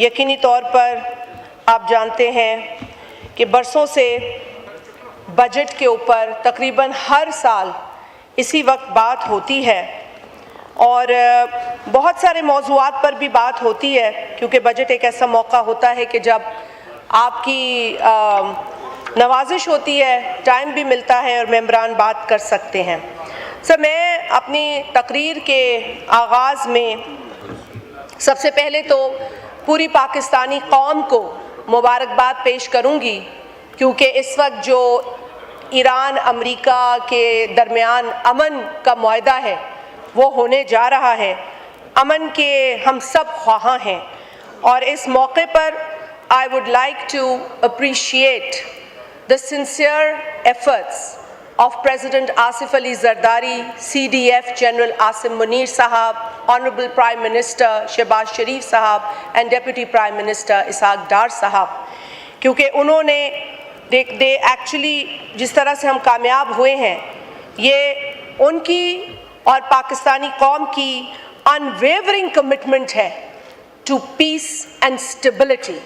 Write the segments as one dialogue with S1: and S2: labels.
S1: یقینی طور پر آپ جانتے ہیں کہ برسوں سے بجٹ کے اوپر تقریباً ہر سال اسی وقت بات ہوتی ہے اور بہت سارے موضوعات پر بھی بات ہوتی ہے، کیونکہ بجٹ ایک ایسا موقع ہوتا ہے کہ جب آپ کی نوازش ہوتی ہے، ٹائم بھی ملتا ہے اور ممبران بات کر سکتے ہیں۔ میں اپنی تقریر کے آغاز میں سب سے پہلے تو پوری پاکستانی قوم کو مبارکباد پیش کروں گی، کیونکہ اس وقت جو ایران امریکہ کے درمیان امن کا معاہدہ ہے وہ ہونے جا رہا ہے۔ امن کے ہم سب خواہاں ہیں اور اس موقع پر I would like to appreciate the sincere efforts of President Asif Ali Zardari, CDF General Asim Munir Sahab, Honorable Prime Minister Shehbaz Sharif Sahab and Deputy Prime Minister Ishaq Dar Sahab، کیونکہ انہوں نے actually جس طرح سے ہم کامیاب ہوئے ہیں یہ ان کی اور پاکستانی قوم کی unwavering commitment ہے to peace and stability۔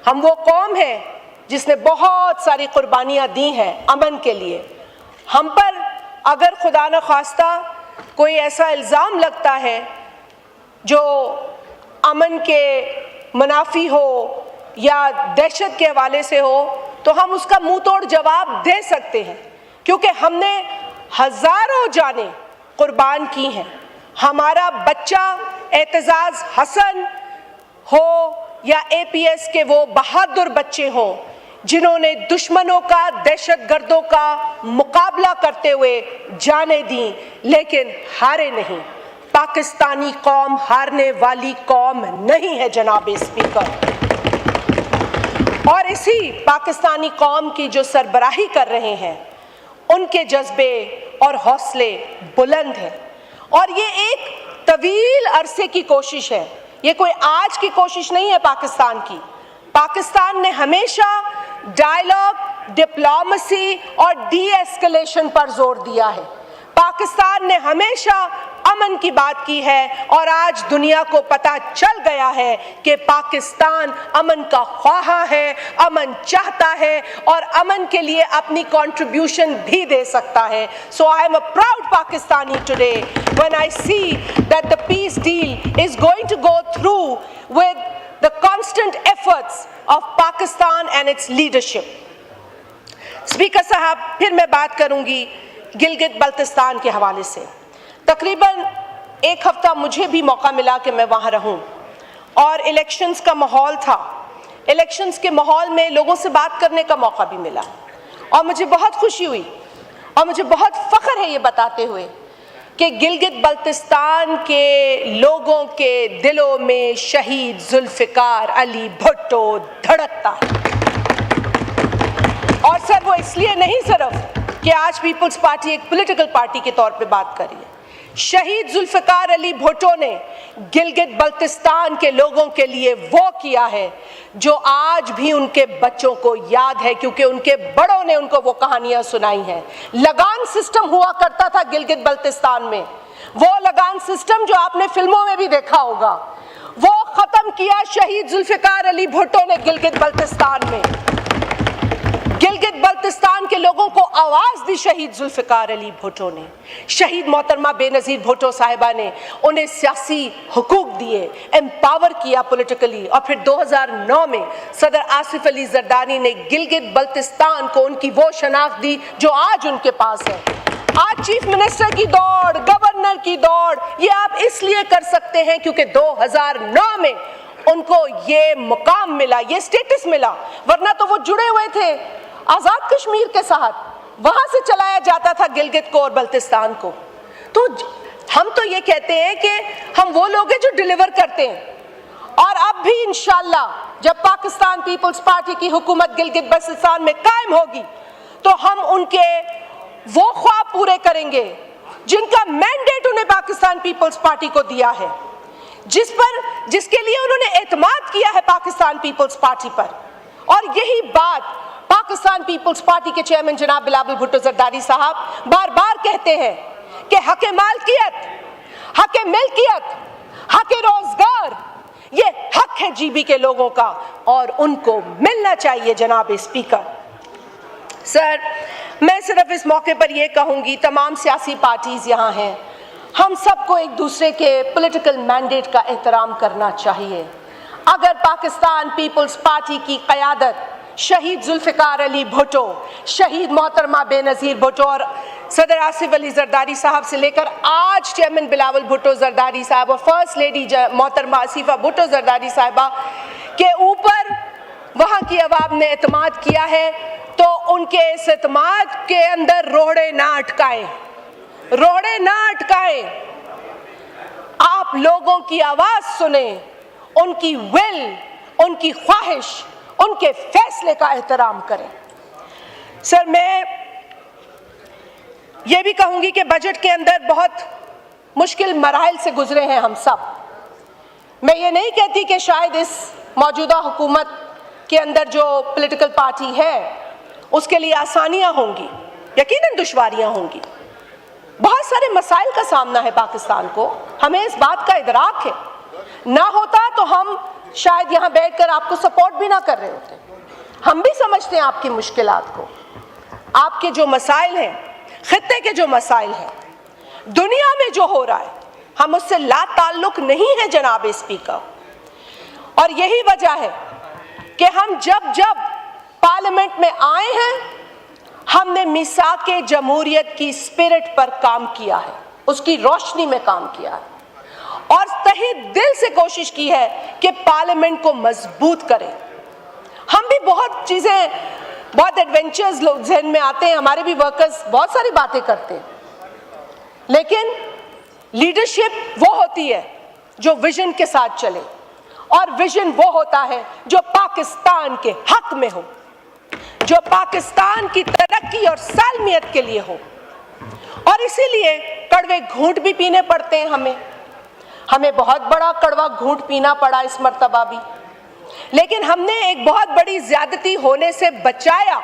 S1: ہم وہ قوم ہیں جس نے بہت ساری قربانیاں دی ہیں امن کے لیے۔ ہم پر اگر خدا نخواستہ کوئی ایسا الزام لگتا ہے جو امن کے منافی ہو یا دہشت کے حوالے سے ہو تو ہم اس کا منہ توڑ جواب دے سکتے ہیں، کیونکہ ہم نے ہزاروں جانیں قربان کی ہیں۔ ہمارا بچہ اعتزاز حسن ہو یا اے پی ایس کے وہ بہادر بچے ہوں جنہوں نے دشمنوں کا، دہشت گردوں کا مقابلہ کرتے ہوئے جانیں دیں لیکن ہارے نہیں۔ پاکستانی قوم ہارنے والی قوم نہیں ہے جناب اسپیکر، اور اسی پاکستانی قوم کی جو سربراہی کر رہے ہیں ان کے جذبے اور حوصلے بلند ہیں، اور یہ ایک طویل عرصے کی کوشش ہے، یہ کوئی آج کی کوشش نہیں ہے پاکستان کی۔ پاکستان نے ہمیشہ ڈائیلاگ، ڈپلومیسی اور ڈی ایسکلیشن پر زور دیا ہے۔ پاکستان نے ہمیشہ امن کی بات کی ہے اور آج دنیا کو پتہ چل گیا ہے کہ پاکستان امن کا خواہاں ہے، امن چاہتا ہے اور امن کے لیے اپنی کنٹریبیوشن بھی دے سکتا ہے۔ So I am a proud Pakistani today when I see that the peace deal is going to go through with the constant efforts of Pakistan and its leadership۔ Speaker صاحب، پھر میں بات کروں گی گلگت بلتستان کے حوالے سے۔ تقریباً ایک ہفتہ مجھے بھی موقع ملا کہ میں وہاں رہوں اور الیکشنز کا ماحول تھا۔ الیکشنز کے ماحول میں لوگوں سے بات کرنے کا موقع بھی ملا اور مجھے بہت خوشی ہوئی اور مجھے بہت فخر ہے یہ بتاتے ہوئے کہ گلگت بلتستان کے لوگوں کے دلوں میں شہید ذوالفقار علی بھٹو دھڑکتا ہے۔ اور سر وہ اس لیے نہیں صرف کہ آج پیپلز پارٹی ایک پولیٹیکل پارٹی کے طور پہ بات کر رہی ہے، شہید ذوالفقار علی بھٹو نے گلگت بلتستان کے لوگوں کے لیے وہ کیا ہے جو آج بھی ان کے بچوں کو یاد ہے، کیونکہ ان کے بڑوں نے ان کو وہ کہانیاں سنائی ہیں۔ لگان سسٹم ہوا کرتا تھا گلگت بلتستان میں، وہ لگان سسٹم جو آپ نے فلموں میں بھی دیکھا ہوگا، وہ ختم کیا شہید ذوالفقار علی بھٹو نے گلگت بلتستان میں۔ گلگت بلتستان کے لوگوں کو آواز دی شہید ذوالفقار علی بھٹو نے۔ شہید محترمہ بے نظیر بھٹو صاحبہ نے انہیں سیاسی حقوق دیے، امپاور کیا پولیٹیکلی، اور پھر 2009 میں صدر آصف علی زرداری نے گلگت بلتستان کو ان کی وہ شناخت دی جو آج ان کے پاس ہے۔ آج چیف منسٹر کی دوڑ، گورنر کی دوڑ، یہ آپ اس لیے کر سکتے ہیں کیونکہ 2009 میں ان کو یہ مقام ملا، یہ سٹیٹس ملا، ورنہ تو وہ جڑے ہوئے تھے آزاد کشمیر کے ساتھ، وہاں سے چلایا جاتا تھا گلگت کو اور بلتستان کو۔ تو ہم تو یہ کہتے ہیں کہ ہم وہ لوگ ہیں جو ڈیلیور کرتے ہیں، اور اب بھی انشاءاللہ جب پاکستان پیپلز پارٹی کی حکومت گلگت بلتستان میں قائم ہوگی تو ہم ان کے وہ خواب پورے کریں گے جن کا مینڈیٹ انہیں پاکستان پیپلز پارٹی کو دیا ہے، جس کے لیے انہوں نے اعتماد کیا ہے پاکستان پیپلز پارٹی پر۔ اور یہی بات پاکستان پیپلز پارٹی کے چیئرمین جناب بلاول بھٹو زرداری صاحب بار بار کہتے ہیں کہ حق مالکیت، حق ملکیت، حق روزگار، یہ حق ہے GB کے لوگوں کا اور ان کو ملنا چاہیے جناب اسپیکر۔ سر، میں صرف اس موقع پر یہ کہوں گی، تمام سیاسی پارٹیز یہاں ہیں، ہم سب کو ایک دوسرے کے پولیٹیکل مینڈیٹ کا احترام کرنا چاہیے۔ اگر پاکستان پیپلز پارٹی کی قیادت شہید ذوالفقار علی بھٹو، شہید محترمہ بے نظیر بھٹو اور صدر آصف علی زرداری صاحب سے لے کر آج چیئرمین بلاول بھٹو زرداری صاحب اور فرسٹ لیڈی محترمہ آصفہ بھٹو زرداری صاحبہ کے اوپر وہاں کی عوام نے اعتماد کیا ہے، تو ان کے اس اعتماد کے اندر روڑے نہ اٹکائیں، روڑے نہ اٹکائیں۔ آپ لوگوں کی آواز سنیں، ان کی ول، ان کی خواہش، ان کے فیصلے کا احترام کریں۔ سر، میں یہ بھی کہوں گی کہ بجٹ کے اندر بہت مشکل مراحل سے گزرے ہیں ہم سب۔ میں یہ نہیں کہتی کہ شاید اس موجودہ حکومت کے اندر جو پولیٹیکل پارٹی ہے اس کے لیے آسانیاں ہوں گی، یقیناً دشواریاں ہوں گی، بہت سارے مسائل کا سامنا ہے پاکستان کو، ہمیں اس بات کا ادراک ہے، نہ ہوتا تو ہم شاید یہاں بیٹھ کر آپ کو سپورٹ بھی نہ کر رہے ہوتے۔ ہم بھی سمجھتے ہیں آپ کی مشکلات کو، آپ کے جو مسائل ہیں، خطے کے جو مسائل ہیں، دنیا میں جو ہو رہا ہے، ہم اس سے لا تعلق نہیں ہیں جناب اسپیکر۔ اور یہی وجہ ہے کہ ہم جب پارلیمنٹ میں آئے ہیں، ہم نے میثاق جمہوریت کی اسپرٹ پر کام کیا ہے، اس کی روشنی میں کام کیا ہے، اور تہہ دل سے کوشش کی ہے کہ پارلیمنٹ کو مضبوط کریں۔ ہم بھی بہت چیزیں، بہت ایڈونچرز لوگ ذہن میں آتے ہیں، ہمارے بھی ورکرز بہت ساری باتیں کرتے ہیں، لیکن لیڈرشپ وہ ہوتی ہے جو ویژن کے ساتھ چلے، اور ویژن وہ ہوتا ہے جو پاکستان کے حق میں ہو، جو پاکستان کی ترقی اور سالمیت کے لیے ہو۔ اور اسی لیے کڑوے گھونٹ بھی پینے پڑتے ہیں ہمیں بہت بڑا کڑوا گھونٹ پینا پڑا اس مرتبہ بھی، لیکن ہم نے ایک بہت بڑی زیادتی ہونے سے بچایا،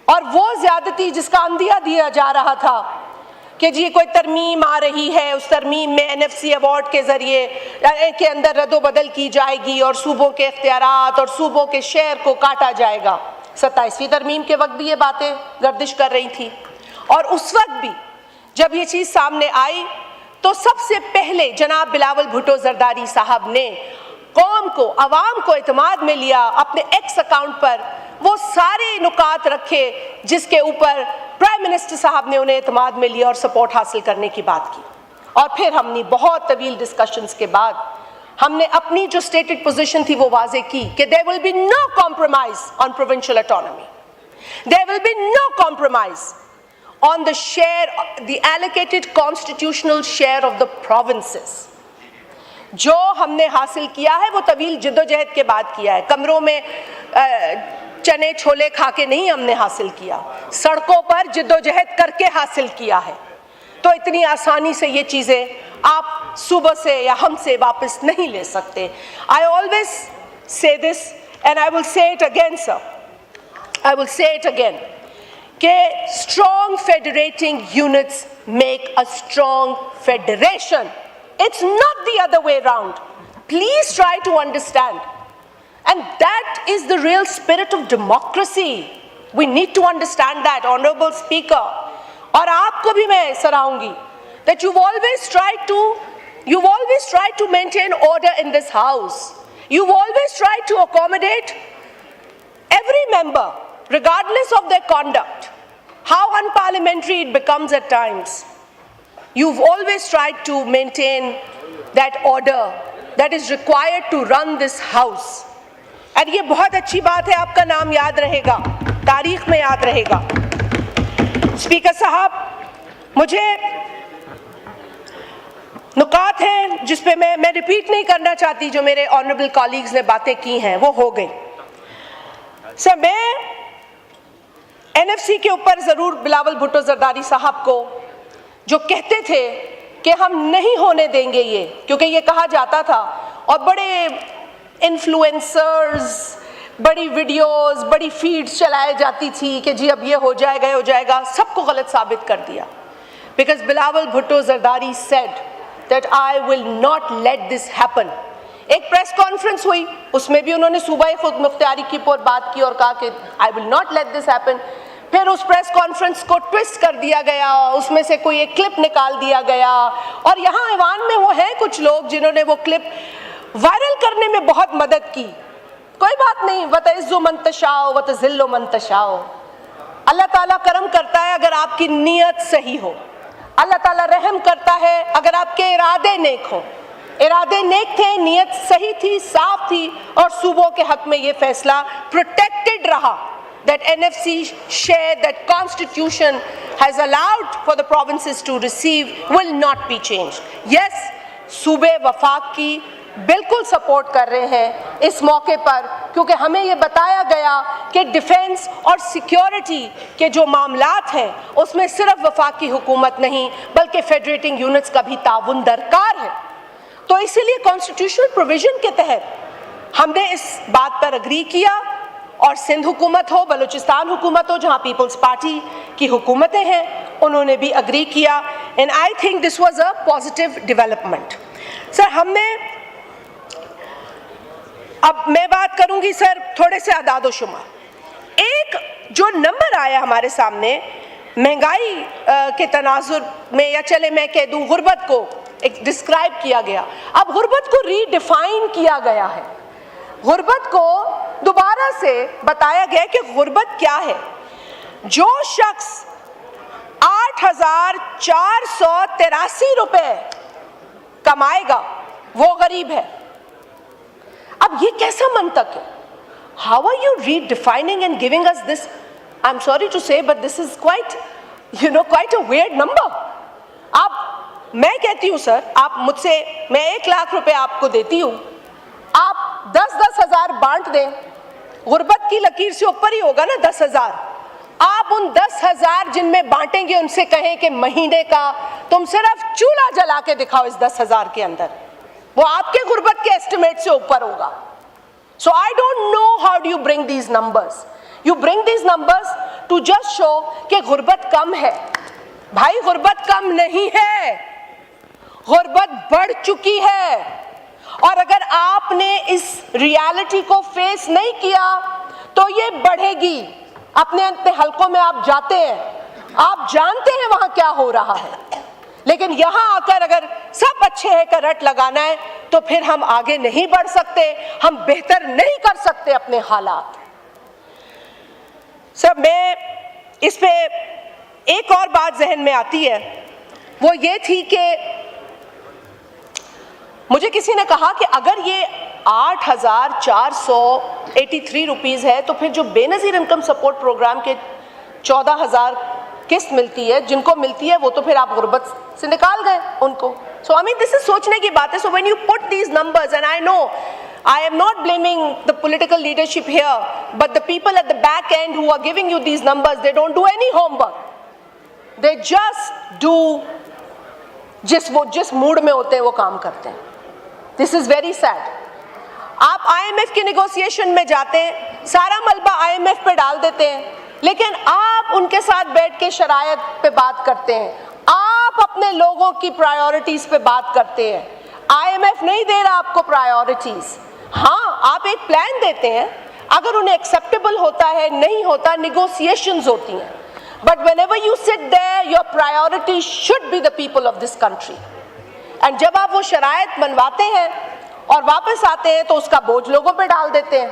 S1: اور وہ زیادتی جس کا اندیہ دیا جا رہا تھا کہ جی کوئی ترمیم آ رہی ہے، اس ترمیم میں NFC ایوارڈ کے ذریعے کے اندر رد و بدل کی جائے گی اور صوبوں کے اختیارات اور صوبوں کے شیئر کو کاٹا جائے گا۔ 27ویں ترمیم کے وقت بھی یہ باتیں گردش کر رہی تھی، اور اس وقت بھی جب یہ چیز سامنے آئی تو سب سے پہلے جناب بلاول بھٹو زرداری صاحب نے قوم کو، عوام کو اعتماد میں لیا، اپنے ایکس اکاؤنٹ پر وہ سارے نکات رکھے جس کے اوپر پرائم منسٹر صاحب نے انہیں اعتماد میں لیا اور سپورٹ حاصل کرنے کی بات کی۔ اور پھر ہم نے بہت طویل ڈسکشنز کے بعد ہم نے اپنی جو اسٹیٹڈ پوزیشن تھی وہ واضح کی کہ there will be no compromise on provincial autonomy. There will be no compromise on the share, the allocated constitutional share of the provinces. جو ہم نے حاصل کیا ہے وہ طویل جدوجہد کے بعد کیا ہے، کمروں میں چنے چھولے کھا کے نہیں ہم نے حاصل کیا، سڑکوں پر جدوجہد کر کے حاصل کیا ہے۔ تو اتنی آسانی سے یہ چیزیں آپ صوبہ سے یا ہم سے واپس نہیں لے سکتے۔ I always say this and I will say it again, sir. I will say it again کہ strong federating units make a strong federation. It's not the other way around. Please try to understand. And that is the real spirit of democracy. We need to understand that, Honorable Speaker. اور آپ کو بھی میں سراہوں گی that you've always tried to maintain order in this house. You've always tried to accommodate every member, regardless of their conduct, how unparliamentary it becomes at times. You've always tried to maintain that order that is required to run this house. اور یہ بہت اچھی بات ہے، آپ کا نام یاد رہے گا، تاریخ میں یاد رہے گا۔ اسپیکر صاحب، مجھے نکات ہیں جس پہ میں ریپیٹ نہیں کرنا چاہتی، جو میرے آنریبل کالیگز نے باتیں کی ہیں وہ ہو گئی۔ سر، میں NFC کے اوپر ضرور بلاول بھٹو زرداری صاحب کو جو کہتے تھے کہ ہم نہیں ہونے دیں گے یہ، کیونکہ یہ کہا جاتا تھا اور بڑے انفلوئنسرز، بڑی ویڈیوز، بڑی فیڈز چلائے جاتی تھی کہ جی اب یہ ہو جائے گا، یہ ہو جائے گا، سب کو غلط ثابت کر دیا۔ Because Bilawal Bhutto Zardari said that I will not let this happen. ایک پریس کانفرنس ہوئی, اس میں بھی انہوں نے صوبہ خود مختاری کی پر بات کی اور کہا کہ I will not let this happen. پھر اس پریس کانفرنس کو ٹوسٹ کر دیا گیا, اس میں سے کوئی ایک کلپ نکال دیا گیا, اور یہاں ایوان میں وہ ہیں کچھ لوگ جنہوں نے وہ کلپ وائرل کرنے میں بہت مدد کی. کوئی بات نہیں, وَتَعِزُّ مَن تَشَاءُ وَتُذِلُّ مَن تَشَاءُ. اللہ تعالیٰ کرم کرتا ہے اگر آپ کی نیت صحیح ہو, اللہ تعالیٰ رحم کرتا ہے اگر آپ کے ارادے نیک ہوں. ارادے نیک تھے, نیت صحیح تھی, صاف تھی, اور صوبوں کے حق میں یہ فیصلہ پروٹیکٹڈ رہا that NFC share that Constitution has allowed for the provinces to receive will not be changed. Yes, صوبے وفاق کی بالکل سپورٹ کر رہے ہیں اس موقع پر, کیونکہ ہمیں یہ بتایا گیا کہ ڈیفنس اور سیکیورٹی کے جو معاملات ہیں اس میں صرف وفاق کی حکومت نہیں بلکہ فیڈریٹنگ یونٹس کا بھی تعاون درکار ہے. تو اسی لیے کانسٹیٹیوشنل پروویژن کے تحت ہم نے اس بات پر اگری کیا, اور سندھ حکومت ہو, بلوچستان حکومت ہو جہاں پیپلز پارٹی کی حکومتیں ہیں, انہوں نے بھی اگری کیا. And I think this was a positive development. Sir ہم نے, اب میں بات کروں گی سر تھوڑے سے اعداد و شمار. ایک جو نمبر آیا ہمارے سامنے مہنگائی کے تناظر میں, یا چلے میں کہہ دوں غربت کو ایک ڈسکرائب کیا گیا. اب غربت کو ری ڈیفائن کیا گیا ہے, غربت کو دوبارہ سے بتایا گیا کہ غربت کیا ہے. جو شخص 8,483 روپے کمائے گا وہ غریب ہے. اب یہ کیسا منطق ہے؟ How are you redefining and giving us this? I'm sorry to say, but this is quite a weird number. آپ, میں کہتی ہوں سر, آپ مجھ سے, میں 1 لاکھ روپے آپ کو دیتی ہوں, آپ 10,000 بانٹ دیں, غربت کی لکیر سے اوپر ہی ہوگا نا 10,000. آپ ان 10,000 جن میں بانٹیں گے ان سے کہیں کہ مہینے کا تم صرف چولہا جلا کے دکھاؤ اس 10,000 کے اندر, وہ آپ کے غربت کے ایسٹیمیٹ سے اوپر ہوگا. So I don't know how do you bring these numbers. You bring these numbers to just show کہ غربت کم ہے. بھائی غربت کم نہیں ہے, غربت بڑھ چکی ہے. اور اگر آپ نے اس ریالٹی کو فیس نہیں کیا تو یہ بڑھے گی. اپنے اپنے حلقوں میں آپ جاتے ہیں, آپ جانتے ہیں وہاں کیا ہو رہا ہے, لیکن یہاں آ کر اگر سب اچھے ہیں کا رٹ لگانا ہے تو پھر ہم آگے نہیں بڑھ سکتے, ہم بہتر نہیں کر سکتے اپنے حالات. سر میں اس پہ ایک اور بات ذہن میں آتی ہے, وہ یہ تھی کہ مجھے کسی نے کہا کہ اگر یہ 8,483 روپیز ہے تو پھر جو بے نظیر انکم سپورٹ پروگرام کے 14,000 قسط ملتی ہے, جن کو ملتی ہے وہ تو پھر آپ غربت سے نکال گئے ان کو. So I mean this is سوچنے کی بات ہے. So when you put these numbers, and I know I am not blaming the political leadership here, but the people at the back end who are giving you these numbers, they don't do any homework. They just do جس mood میں ہوتے ہیں وہ کام کرتے ہیں. This is very sad. آپ IMF کی negotiation میں جاتے ہیں, سارا ملبہ IMF پہ ڈال دیتے ہیں, لیکن آپ ان کے ساتھ بیٹھ کے شرائط پہ بات کرتے ہیں, آپ اپنے لوگوں کی پرائیورٹیز پہ بات کرتے ہیں. IMF نہیں دے رہا آپ کو پرائیورٹیز. ہاں آپ ایک پلان دیتے ہیں, اگر انہیں ایکسیپٹیبل ہوتا ہے, نہیں ہوتا, نیگوسیشنز ہوتی ہیں. But whenever you sit there, your priority should be the people of this country. And جب آپ وہ شرائط منواتے ہیں اور واپس آتے ہیں تو اس کا بوجھ لوگوں پہ ڈال دیتے ہیں,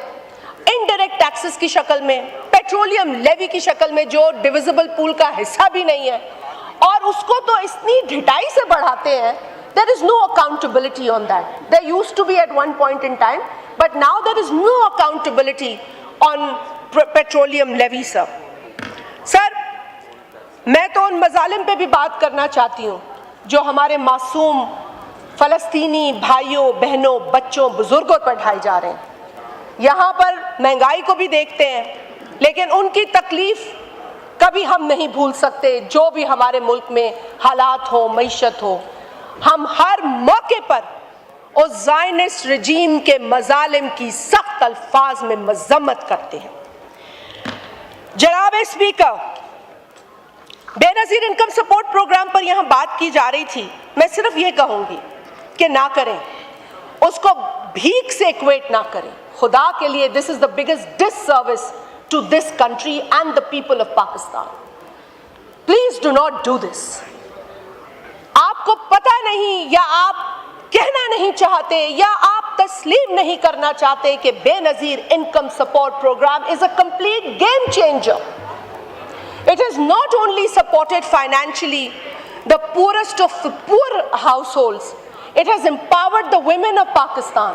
S1: انڈائریکٹ ٹیکسز کی شکل میں, پیٹرولیم لیوی کی شکل میں جو ڈویزیبل پول کا حصہ بھی نہیں ہے, اور اس کو تو اتنی ڈھٹائی سے بڑھاتے ہیں. There is no accountability on that. There used to be at one point in time, but now there is no accountability on petroleum levy, sir. Sir, میں تو ان مظالم پہ بھی بات کرنا چاہتی ہوں جو ہمارے معصوم فلسطینی بھائیوں, بہنوں, بچوں, بزرگوں پر ڈھائے جا رہے ہیں. یہاں پر مہنگائی کو بھی دیکھتے ہیں, لیکن ان کی تکلیف کبھی ہم نہیں بھول سکتے. جو بھی ہمارے ملک میں حالات ہو, معیشت ہو, ہم ہر موقع پر اس زائنسٹ رجیم کے مظالم کی سخت الفاظ میں مذمت کرتے ہیں. جناب اسپیکر, بے نظیر انکم سپورٹ پروگرام پر یہاں بات کی جا رہی تھی. میں صرف یہ کہوں گی کہ نہ کریں. اس کو بھیک سے ایکویٹ نہ کریں. خدا کے لیے this is the biggest disservice to this country and the people of Pakistan. Please do not do this. آپ کو پتہ نہیں یا آپ کہنا نہیں چاہتے یا آپ تسلیم نہیں کرنا چاہتے کہ Benazir income support programme is a complete game changer. It has not only supported financially the poorest of the poor households, it has empowered the women of Pakistan.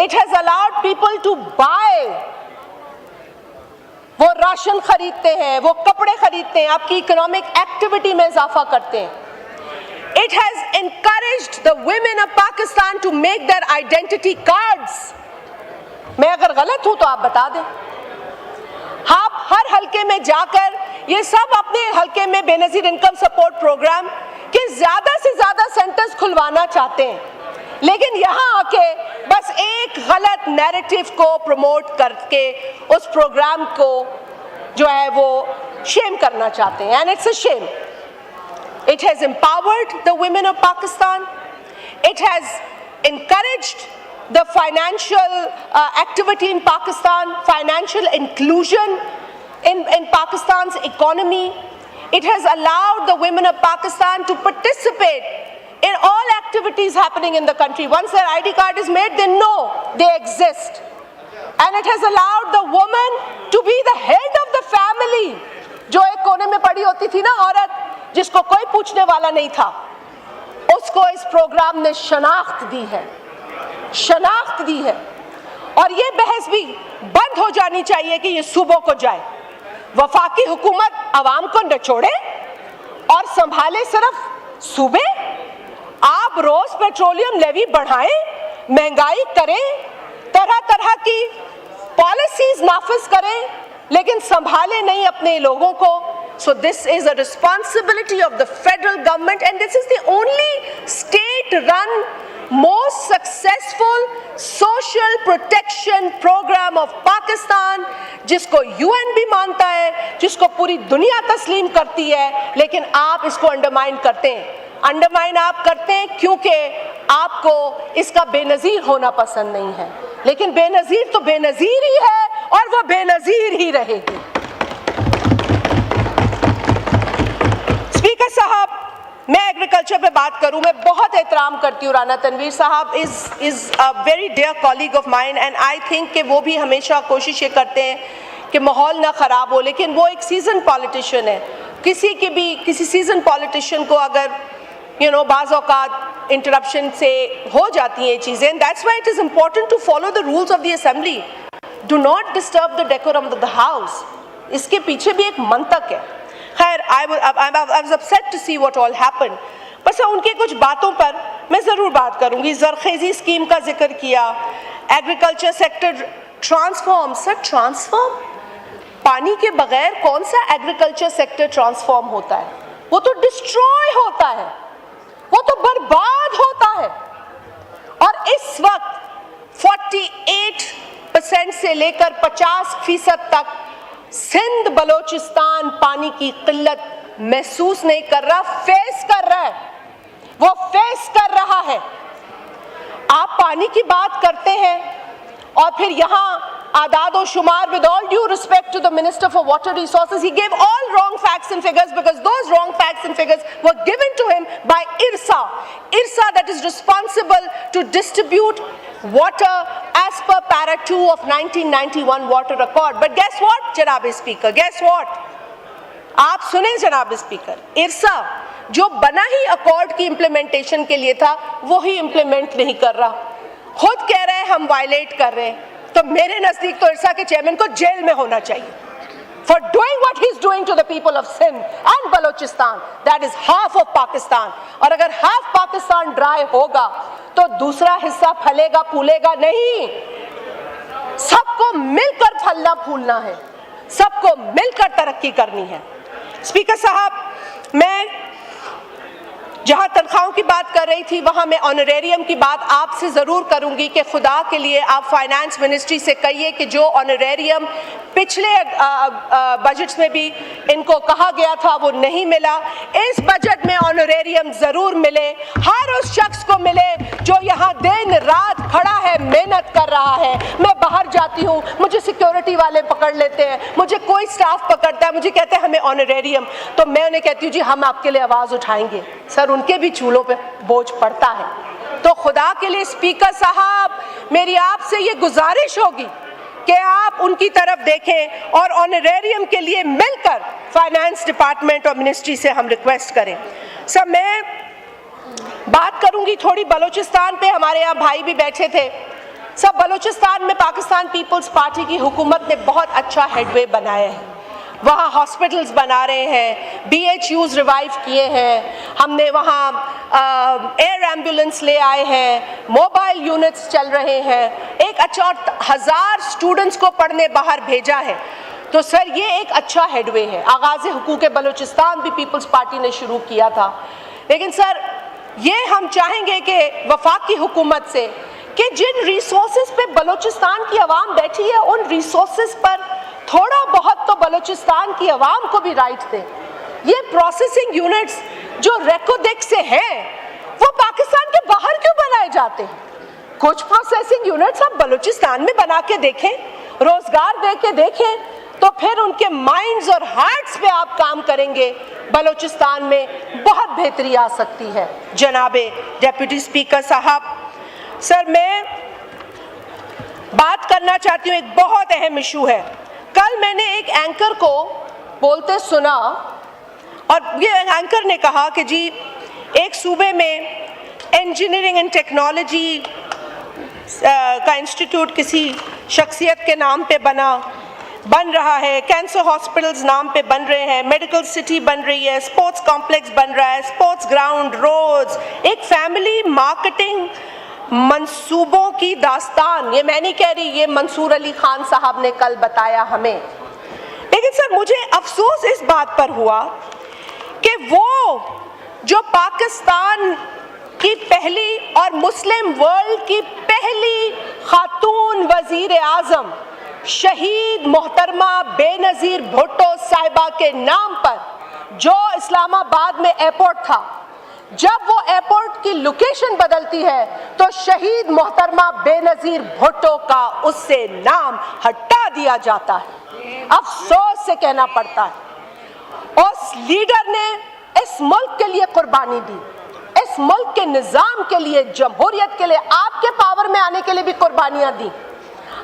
S1: It has allowed people to buy. وہ ration خریدتے ہیں, وہ کپڑے خریدتے ہیں, آپ کی economic activity میں اضافہ کرتے ہیں. It has encouraged the women of Pakistan to make their identity cards. میں اگر غلط ہوں تو آپ بتا دیں. آپ ہر حلقے میں جا کر یہ سب اپنے حلقے میں بے نظیر انکم سپورٹ پروگرام کے زیادہ سے زیادہ سینٹرز کھلوانا چاہتے ہیں, لیکن یہاں آ کے بس ایک غلط نیریٹو کو پروموٹ کر کے اس پروگرام کو جو ہے وہ شیم کرنا چاہتے ہیں. And it's a shame. It has empowered the women of Pakistan. It has encouraged the financial activity in Pakistan, financial inclusion in Pakistan's economy. It has allowed the women of Pakistan to participate in all activities happening in the country. Once their ID card is made, they know they exist. And it has allowed the woman to be the head of the family. جو ایک کونے میں پڑی ہوتی تھی نا عورت, جس کو کوئی پوچھنے والا نہیں تھا, اس کو اس پروگرام نے شناخت دی ہے, شناخت دی ہے. اور یہ بحث بھی بند ہو جانی چاہیے کہ یہ صوبوں کو جائے. وفاقی حکومت عوام کو نچوڑے اور سنبھالے صرف صوبے. آپ روز پیٹرولیم لیوی بڑھائیں, مہنگائی کریں, طرح طرح کی پالیسیز نافذ کریں, لیکن سنبھالے نہیں اپنے لوگوں کو. So this is a responsibility of the federal government, and this is the only state-run, most successful social protection program of Pakistan, جس کو UN بھی مانتا ہے, جس کو پوری دنیا تسلیم کرتی ہے, لیکن آپ اس کو انڈرمائن کرتے ہیں. انڈرمائن آپ کرتے ہیں کیونکہ آپ کو اس کا بے نظیر ہونا پسند نہیں ہے, لیکن بے نظیر تو بے نظیر ہی ہے اور وہ بے نظیر ہی رہے گی. اسپیکر صاحب, میں ایگریکلچر پہ بات کروں. میں بہت احترام کرتی ہوں رانا تنویر صاحب, از a very dear colleague of mine, and I think کہ وہ بھی ہمیشہ کوشش یہ کرتے ہیں کہ ماحول نہ خراب ہو, لیکن وہ ایک سیزن پالیٹیشین ہے. کسی سیزن پالیٹیشین کو اگر بعض اوقات انٹرپشن سے ہو جاتی ہیں چیزیں, that's why it is important to follow the rules of the assembly. Do not disturb the decorum of the house. اس کے پیچھے بھی ایک منطق ہے. خیر, I was upset to see what all happened. بس ان کی کچھ باتوں پر میں ضرور بات کروں گی. زرخیزی اسکیم کا ذکر کیا, ایگریکلچر سیکٹر ٹرانسفارم. سر, ٹرانسفارم پانی کے بغیر کون سا ایگریکلچر سیکٹر ٹرانسفارم ہوتا ہے؟ وہ تو ڈسٹروائے ہوتا ہے, وہ تو برباد ہوتا ہے. اور اس وقت 48% سے لے کر 50% تک سندھ بلوچستان پانی کی قلت محسوس نہیں کر رہا, فیس کر رہا ہے. وہ فیس کر رہا ہے. آپ پانی کی بات کرتے ہیں اور پھر یہاں اعداد و شمار, with all due respect to the Minister for Water Resources, he gave all wrong facts and figures because those wrong facts and figures were given to him by IRSA. IRSA that is responsible to distribute water as per para 2 of 1991 water accord. But guess what, Janab Speaker, guess what? آپ سنیں جناب speaker, IRSA جو بنا ہی accord کی implementation کے لیے تھا وہی امپلیمنٹ نہیں کر رہا. خود کہہ رہے ہیں ہم وائلیٹ کر رہے ہیں. تو میرے نزدیک تو IRSA کے چیئرمین کو جیل میں ہونا چاہیے for doing what he's doing to the people of Sindh and Balochistan. That is half of Pakistan. اور اگر half پاکستان ڈرائی ہوگا تو دوسرا حصہ پھلے گا پھولے گا نہیں. سب کو مل کر پھلنا پھولنا ہے, سب کو مل کر ترقی کرنی ہے. اسپیکر صاحب, میں جہاں تنخواہوں کی بات کر رہی تھی وہاں میں آنریریم کی بات آپ سے ضرور کروں گی کہ خدا کے لیے آپ فائنانس منسٹری سے کہیے کہ جو آنریریم پچھلے بجٹس میں بھی ان کو کہا گیا تھا وہ نہیں ملا, اس بجٹ میں آنریریم ضرور ملے, ہر اس شخص کو ملے جو یہاں دن رات کھڑا ہے, محنت کر رہا ہے. میں باہر جاتی ہوں, مجھے سیکیورٹی والے پکڑ لیتے ہیں, مجھے کوئی سٹاف پکڑتا ہے, مجھے کہتے ہیں ہمیں آنریریم, تو میں انہیں کہتی ہوں جی ہم آپ کے لیے آواز اٹھائیں گے. سر ان کے بھی چولہوں پہ بوجھ پڑتا ہے. تو خدا کے لیے اسپیکر صاحب, میری آپ سے یہ گزارش ہوگی کہ آپ ان کی طرف دیکھیں اور آنریریم کے لیے مل کر فائنانس ڈپارٹمنٹ اور منسٹری سے ہم ریکویسٹ کریں. سر میں بات کروں گی تھوڑی بلوچستان پہ, ہمارے یہاں بھائی بھی بیٹھے تھے. سب بلوچستان میں پاکستان پیپلز پارٹی کی حکومت نے بہت اچھا ہیڈ وے بنایا ہے. وہاں ہاسپٹلز بنا رہے ہیں, BHUs ریوائیو کیے ہیں, ہم نے وہاں ایئر ایمبولینس لے آئے ہیں, موبائل یونٹس چل رہے ہیں, ایک اچھا 1000 اسٹوڈنٹس کو پڑھنے باہر بھیجا ہے. تو سر یہ ایک اچھا ہیڈ وے ہے. آغاز حقوق بلوچستان بھی پیپلز پارٹی نے شروع کیا تھا. لیکن سر یہ ہم چاہیں گے کہ وفاقی حکومت سے کہ جن ریسورسز پہ بلوچستان کی عوام بیٹھی ہے ان ریسورسز پر تھوڑا بہت تو بلوچستان کی عوام کو بھی رائٹ دیں. یہ پروسیسنگ یونٹس جو ریکوڈیک سے ہیں وہ پاکستان کے باہر کیوں بنائے جاتے ہیں؟ کچھ پروسیسنگ یونٹس آپ بلوچستان میں بنا کے دیکھیں, روزگار دے کے دیکھیں, تو پھر ان کے مائنڈز اور ہارٹس پہ آپ کام کریں گے, بلوچستان میں بہت بہتری آ سکتی ہے. جناب ڈیپٹی اسپیکر صاحب, سر میں بات کرنا چاہتی ہوں, ایک بہت اہم ایشو ہے. کل میں نے ایک اینکر کو بولتے سنا اور یہ اینکر نے کہا کہ جی ایک صوبے میں انجینئرنگ اینڈ ٹیکنالوجی کا انسٹیٹیوٹ کسی شخصیت کے نام پہ بن رہا ہے, کینسر ہاسپٹلز نام پہ بن رہے ہیں, میڈیکل سٹی بن رہی ہے, اسپورٹس کمپلیکس بن رہا ہے, اسپورٹس گراؤنڈ, روڈز, ایک فیملی مارکیٹنگ منصوبوں کی داستان. یہ میں نہیں کہہ رہی, یہ منصور علی خان صاحب نے کل بتایا ہمیں. لیکن سر مجھے افسوس اس بات پر ہوا کہ وہ جو پاکستان کی پہلی اور مسلم ورلڈ کی پہلی خاتون وزیر اعظم شہید محترمہ بے نظیر بھٹو صاحبہ کے نام پر جو اسلام آباد میں ایئرپورٹ تھا, جب وہ ایئرپورٹ کی لوکیشن بدلتی ہے تو شہید محترمہ بے نظیر بھٹو کا اس سے نام ہٹا دیا جاتا ہے. افسوس سے کہنا پڑتا ہے. اس لیڈر نے اس ملک کے لیے قربانی دی, اس ملک کے نظام کے لیے, جمہوریت کے لیے, آپ کے پاور میں آنے کے لیے بھی قربانیاں دی.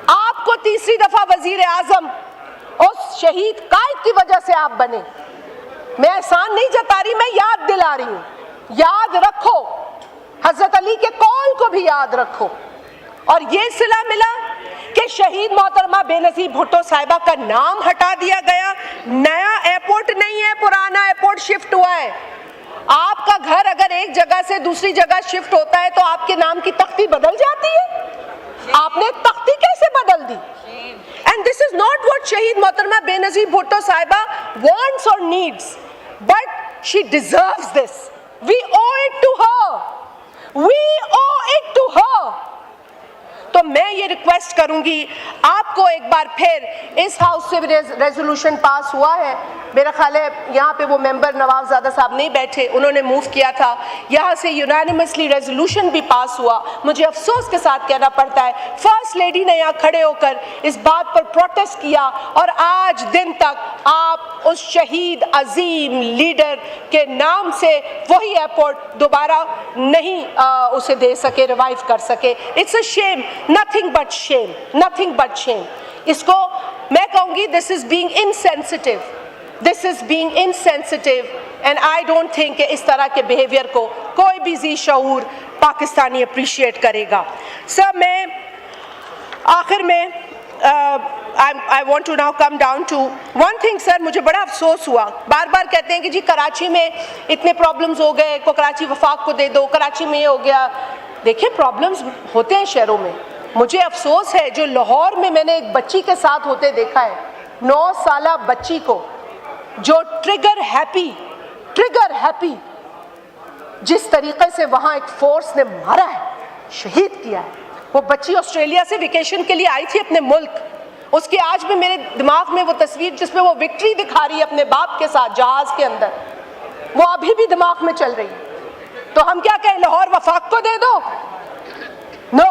S1: آپ کو تیسری دفعہ وزیر اعظم اس شہید قائد کی وجہ سے آپ بنے. میں احسان نہیں جتا رہی, میں یاد دلا رہی ہوں. یاد رکھو, حضرت علی کے قول کو بھی یاد رکھو. اور یہ صلہ ملا کہ شہید محترمہ بے نظیر بھٹو صاحبہ کا نام ہٹا دیا گیا. نیا ایئرپورٹ نہیں ہے, پرانا ایئرپورٹ شفٹ ہوا ہے. آپ کا گھر اگر ایک جگہ سے دوسری جگہ شفٹ ہوتا ہے تو آپ کے نام کی تختی بدل جاتی ہے. آپ نے تختی کیسے بدل دی؟ And this is not what شہید محترمہ بے نظیر بھٹو صاحبہ wants or needs, but she deserves this. We owe it to her. We owe it to her. تو میں یہ ریکویسٹ کروں گی آپ کو ایک بار پھر, اس ہاؤس سے ریزولوشن پاس ہوا ہے, میرا خیال ہے یہاں پہ وہ ممبر نواب زادہ صاحب نہیں بیٹھے, انہوں نے موو کیا تھا, یہاں سے یونانیمسلی ریزولوشن بھی پاس ہوا. مجھے افسوس کے ساتھ کہنا پڑتا ہے فرسٹ لیڈی نے یہاں کھڑے ہو کر اس بات پر پروٹیسٹ کیا, اور آج دن تک آپ اس شہید عظیم لیڈر کے نام سے وہی ایئرپورٹ دوبارہ نہیں اسے دے سکے, ریوائیو کر سکے. It's a shame, nothing but shame, nothing but shame. اس کو میں کہوں گی this is being insensitive, this is being insensitive, and I don't think کہ اس طرح کے بیہیویئر کو کوئی بھی ذی شعور پاکستانی اپریشیٹ کرے گا. سر میں آخر میں I want to now come down to one thing. سر مجھے بڑا افسوس ہوا, بار بار کہتے ہیں کہ جی کراچی میں اتنے پرابلمز ہو گئے, کو کراچی وفاق کو دے دو, کراچی میں یہ ہو گیا. دیکھیں پرابلمز ہوتے ہیں شہروں میں. مجھے افسوس ہے جو لاہور میں نے ایک بچی کے ساتھ ہوتے دیکھا ہے, 9 سالہ بچی کو جو ٹریگر ہیپی جس طریقے سے وہاں ایک فورس نے مارا ہے, شہید کیا ہے. وہ بچی آسٹریلیا سے ویکیشن کے لیے آئی تھی اپنے ملک. اس کے آج بھی میرے دماغ میں وہ تصویر جس میں وہ وکٹری دکھا رہی ہے اپنے باپ کے ساتھ جہاز کے اندر, وہ ابھی بھی دماغ میں چل رہی ہے. تو ہم کیا کہیں, لاہور وفاق کو دے دو؟ نو,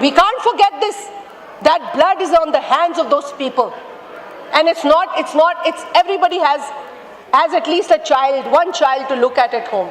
S1: We can't forget this. That blood is on the hands of those people, and it's everybody has at least a child, one child to look at home.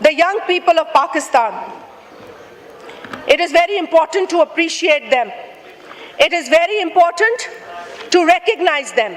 S1: the young people of Pakistan, it is very important to appreciate them. It is very important to recognize them.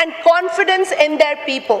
S1: and confidence in their people.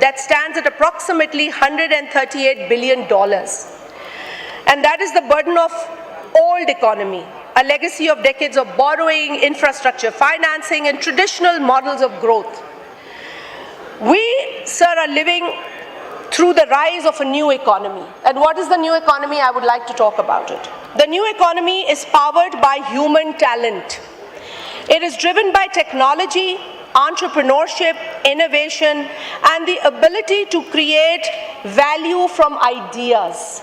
S1: that stands at approximately $138 billion, and that is the burden of old economy, a legacy of decades of borrowing, infrastructure financing, and traditional models of growth. We, sir, are living through the rise of a new economy. And what is the new economy? I would like to talk about it. The new economy is powered by human talent. It is driven by technology, entrepreneurship, innovation, and the ability to create value from ideas.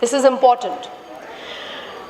S1: this is important.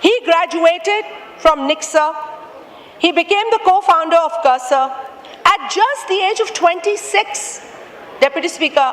S1: He graduated from Nixa. He became the co-founder of CURSA at just the age of 26. Deputy Speaker,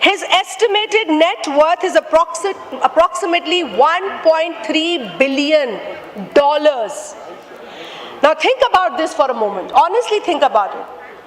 S1: his estimated net worth is approximately $1.3 billion. Now think about this for a moment. Honestly think about it.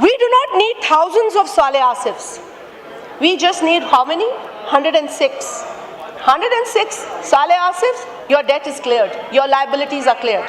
S1: We do not need thousands of Saleh Asifs. We just need how many? 106. 106 Saleh Asifs, your debt is cleared, your liabilities are cleared.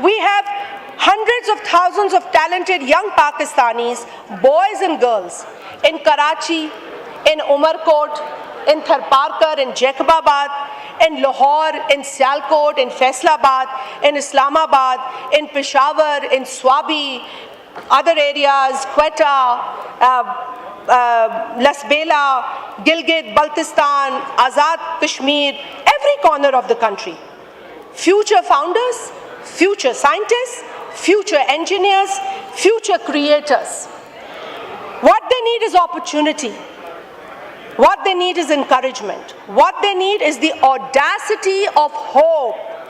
S1: We have hundreds of thousands of talented young Pakistanis, boys and girls, in Karachi, in Umarkot, in Tharparkar, in Jacobabad, in Lahore, in Sialkot, in Faisalabad, in Islamabad, in Peshawar, in Swabi, other areas, Quetta, Lasbela, Gilgit, Baltistan, Azad Kashmir, every corner of the country. Future founders, future scientists, future engineers, future creators. What they need is opportunity. What they need is encouragement. What they need is the audacity of hope.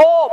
S1: hope,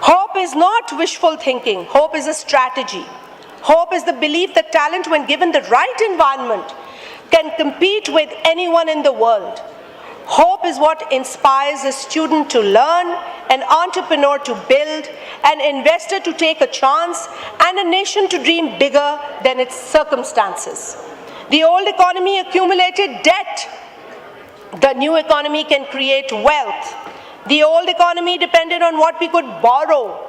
S1: Hope is not wishful thinking. Hope is a strategy. Hope is the belief that talent, when given the right environment, can compete with anyone in the world. Hope is what inspires a student to learn, an entrepreneur to build, an investor to take a chance, and a nation to dream bigger than its circumstances. The old economy accumulated debt The new economy can create wealth. The old economy depended on what we could borrow.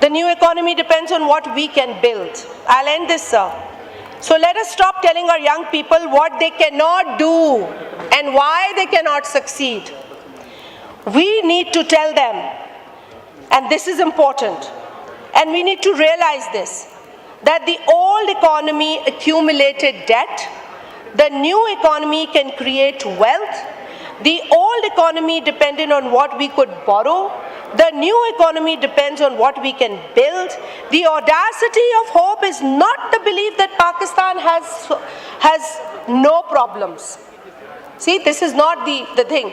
S1: The new economy depends on what we can build. I'll end this, sir. So let us stop telling our young people what they cannot do and why they cannot succeed. We need to tell them, and this is important, and we need to realize this, that the old economy accumulated debt, the new economy can create wealth. The old economy depended on what we could borrow. The new economy depends on what we can build. The audacity of hope is not the belief that Pakistan has no problems. See, this is not the thing.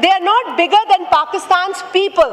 S1: they are not bigger than Pakistan's people.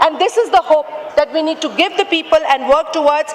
S1: And this is the hope that we need to give the people and work towards.